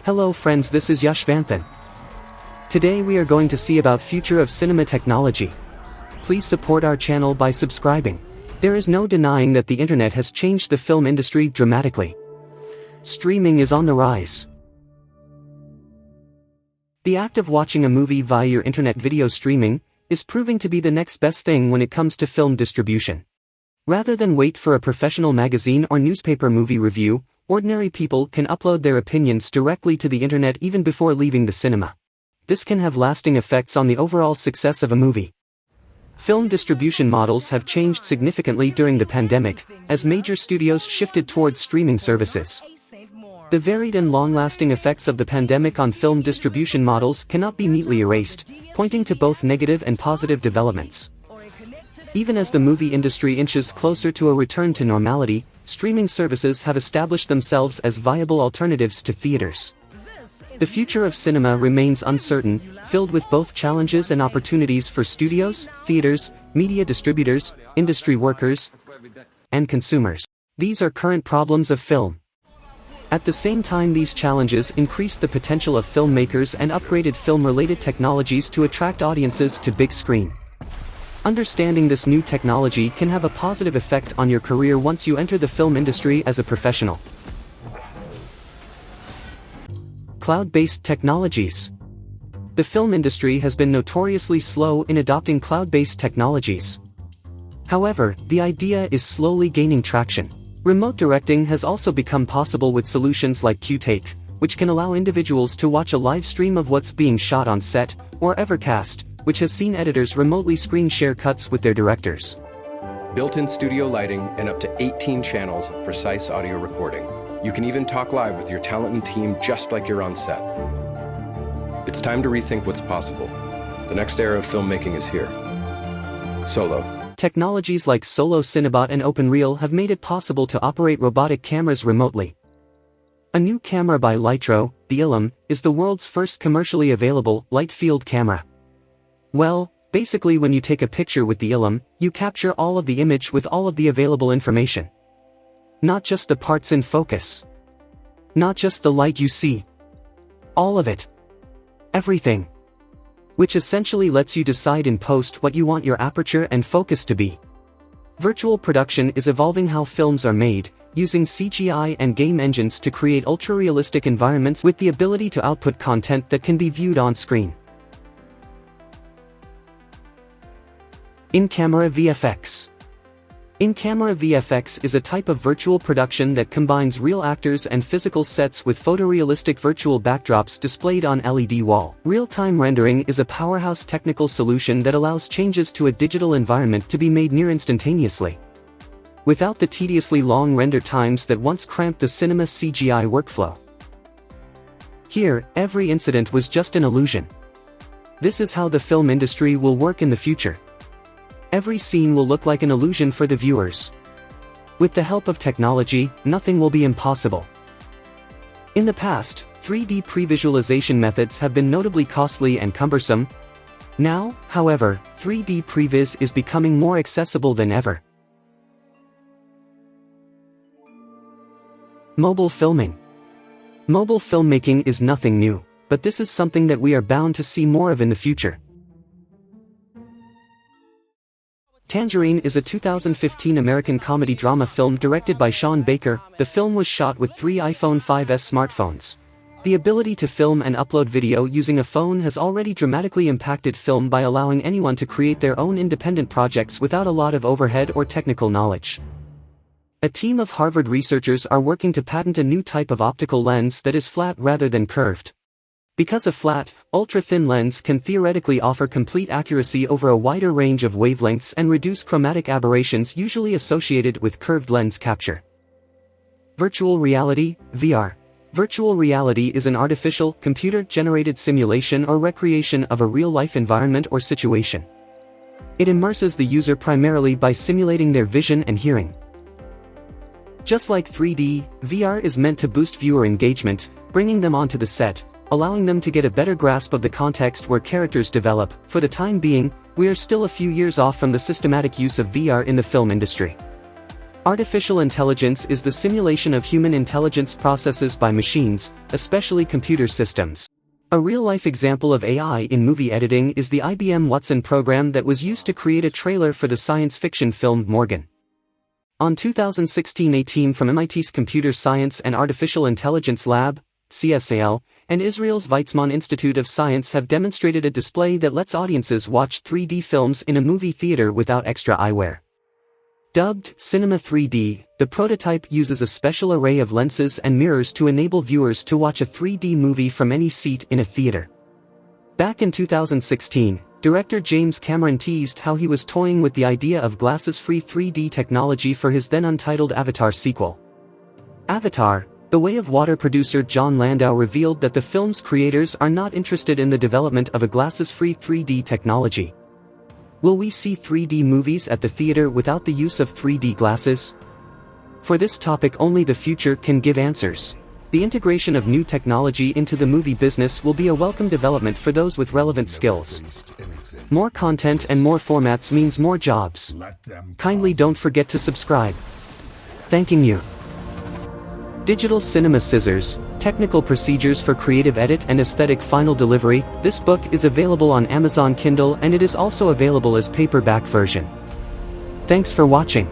Hello friends, this is Yashvanthan. Today we are going to see about future of cinema technology. Please support our channel by subscribing. There is no denying that the internet has changed the film industry dramatically. Streaming is on the rise. The act of watching a movie via your internet video streaming is proving to be the next best thing when it comes to film distribution. Rather than wait for a professional magazine or newspaper movie review, ordinary people can upload their opinions directly to the internet even before leaving the cinema. This can have lasting effects on the overall success of a movie. Film distribution models have changed significantly during the pandemic, as major studios shifted towards streaming services. The varied and long-lasting effects of the pandemic on film distribution models cannot be neatly erased, pointing to both negative and positive developments. Even as the movie industry inches closer to a return to normality, streaming services have established themselves as viable alternatives to theaters. The future of cinema remains uncertain, filled with both challenges and opportunities for studios, theaters, media distributors, industry workers, and consumers. These are current problems of film. At the same time, these challenges increase the potential of filmmakers and upgraded film-related technologies to attract audiences to big screen. Understanding this new technology can have a positive effect on your career once you enter the film industry as a professional. Cloud-based technologies. The film industry has been notoriously slow in adopting cloud-based technologies. However, the idea is slowly gaining traction. Remote directing has also become possible with solutions like Qtake, which can allow individuals to watch a live stream of what's being shot on set, or Evercast, which has seen editors remotely screen share cuts with their directors. Built-in studio lighting and up to 18 channels of precise audio recording. You can even talk live with your talent and team just like you're on set. It's time to rethink what's possible. The next era of filmmaking is here. Solo. Technologies like Solo Cinebot and OpenReel have made it possible to operate robotic cameras remotely. A new camera by Lytro, the ILM, is the world's first commercially available light field camera. Well, basically when you take a picture with the ILM, you capture all of the image with all of the available information. Not just the parts in focus. Not just the light you see. All of it. Everything. Which essentially lets you decide in post what you want your aperture and focus to be. Virtual production is evolving how films are made, using CGI and game engines to create ultra-realistic environments with the ability to output content that can be viewed on screen. In-camera VFX. In-camera VFX is a type of virtual production that combines real actors and physical sets with photorealistic virtual backdrops displayed on LED wall. Real-time rendering is a powerhouse technical solution that allows changes to a digital environment to be made near instantaneously, without the tediously long render times that once cramped the cinema CGI workflow. Here, every incident was just an illusion. This is how the film industry will work in the future. Every scene will look like an illusion for the viewers. With the help of technology, nothing will be impossible. In the past, 3D pre-visualization methods have been notably costly and cumbersome. Now, however, 3D previs is becoming more accessible than ever. Mobile filming. Mobile filmmaking is nothing new, but this is something that we are bound to see more of in the future. Tangerine is a 2015 American comedy drama film directed by Sean Baker. The film was shot with 3 iPhone 5s smartphones. The ability to film and upload video using a phone has already dramatically impacted film by allowing anyone to create their own independent projects without a lot of overhead or technical knowledge. A team of Harvard researchers are working to patent a new type of optical lens that is flat rather than curved. Because a flat, ultra-thin lens can theoretically offer complete accuracy over a wider range of wavelengths and reduce chromatic aberrations usually associated with curved lens capture. Virtual reality, VR. Virtual reality is an artificial, computer-generated simulation or recreation of a real-life environment or situation. It immerses the user primarily by simulating their vision and hearing. Just like 3D, VR is meant to boost viewer engagement, bringing them onto the set, allowing them to get a better grasp of the context where characters develop. For the time being, we are still a few years off from the systematic use of VR in the film industry. Artificial intelligence is the simulation of human intelligence processes by machines, especially computer systems. A real-life example of AI in movie editing is the IBM Watson program that was used to create a trailer for the science fiction film Morgan. In 2016, a team from MIT's Computer Science and Artificial Intelligence Lab, CSAL, and Israel's Weizmann Institute of Science have demonstrated a display that lets audiences watch 3D films in a movie theater without extra eyewear. Dubbed Cinema 3D, the prototype uses a special array of lenses and mirrors to enable viewers to watch a 3D movie from any seat in a theater. Back in 2016, director James Cameron teased how he was toying with the idea of glasses-free 3D technology for his then-untitled Avatar sequel. Avatar: The Way of Water producer Jon Landau revealed that the film's creators are not interested in the development of a glasses-free 3D technology. Will we see 3D movies at the theater without the use of 3D glasses? For this topic, only the future can give answers. The integration of new technology into the movie business will be a welcome development for those with relevant skills. More content and more formats means more jobs. Kindly don't forget to subscribe. Thanking you. Digital Cinema Scissors, Technical Procedures for Creative Edit and Aesthetic Final Delivery. This book is available on Amazon Kindle, and it is also available as paperback version. Thanks for watching.